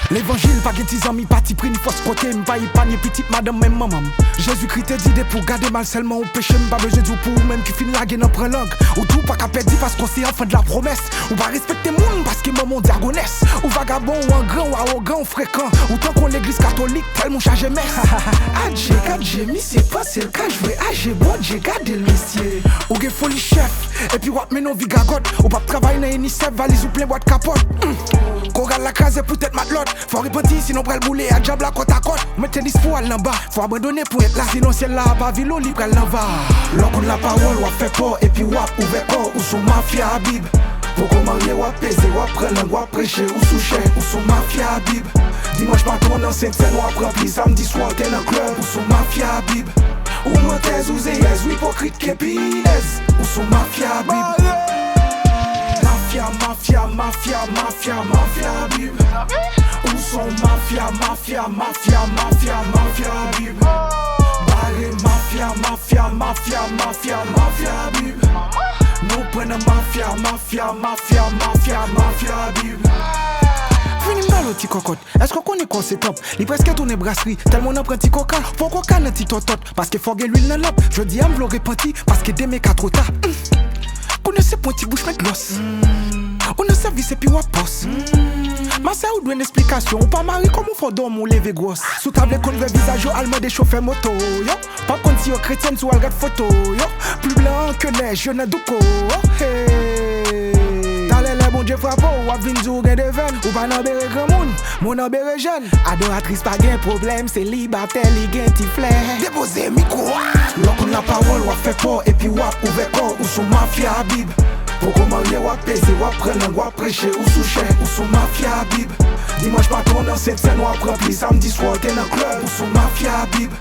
L'évangile, pas de tes amis, parti pris une fausse côté, m'pa y panier petite madame, même maman. Jésus-Christ te dit pour garder mal seulement au péché, m'pas besoin de pour même qui finit la guerre dans prend langue. Ou tout pas qu'à perdre parce qu'on s'est enfant de la promesse. Ou va respecter monde parce que maman diagonesse. Ou vagabond, ou en grand, ou arrogant, ou fréquent. Ou tant qu'on l'église catholique, tellement chargé messe. Adjé, j'ai mis c'est pas c'est le cas, je vais agir bon, j'ai gardé le messier. Ou gen folie chef, et puis wap menon vigagote. Ou pas travailler dans UNICEF, valise ou plein boîte capote. Qu'on regarde la case peut-être matlotte. Faut repentir sinon pral bouler à diable à côte à côte. Mettez dispo à l'en bas, faut abandonner pour être là. Sinon ciel là pas vilo libre à l'en bas. L'on la parole, wap fait peur et puis wap ouvert corps. Ou sous mafia Habib. Pour qu'on marie wap pèse, wap prendre, wap prêcher. Ou sous chèque, ou sous mafia Habib. Dimanche matin dans Sainte-Seine, wap rempli. Samedi soir t'es dans club, ou sous mafia Habib. Ou mentez ou zéyez, ou hypocrite képinez. Ou sous mafia Habib. Mafia Habib. Où sont mafia Habib. Barré mafia Habib. Nous prenons mafia Habib. Fini mal au petit cocotte, est-ce qu'on connaît quoi c'est top? Li presque tourné brasserie, tellement on prend petit coca. Faut qu'on canne un petit totot, parce que faut que l'huile dans l'op. Je dis à me l'aurait repenti, parce que des mecs à trop tard. Connaissez point petit bouche met gloss. On a service et puis on poste. Ma sœur ou une explication. On pas marié comme on fait dormir ou lever grosse. Sous table qu'on vrai visage au allemand des chauffeurs moto. Yo, pas contre si on chrétienne sous algat photo. Yo, plus blanc que neige, je n'ai douko. Hey. T'allais les bon Dieu frappe ou à Vinzou gain de veine. Ou pas n'en béré grand monde, mon en béré jeune. Adoratrice pas gain problème, c'est liberté, li gain ti flair. Déposer micro. L'on la parole, ou fait peur et puis wap ouvert corps ou sous mafia Habib. Pour qu'on marie, wap pèse, wap prenne, wap prêcher, ou sous chèque, ou sous mafia Habib. Dimanche matin dans Sainte-Seine, wap rempli. Samedi soir t'es dans club, ou sous mafia Habib.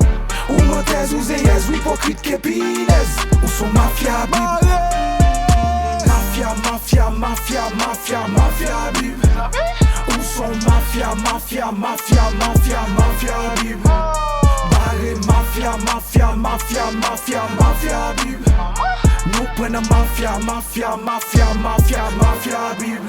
Ou mentez ou zéyez, ou hypocrite képinez. Ou sous mafia Habib. Mafia Habib. Où sont mafia Habib. Barré mafia Habib. Nous prenons mafia Habib.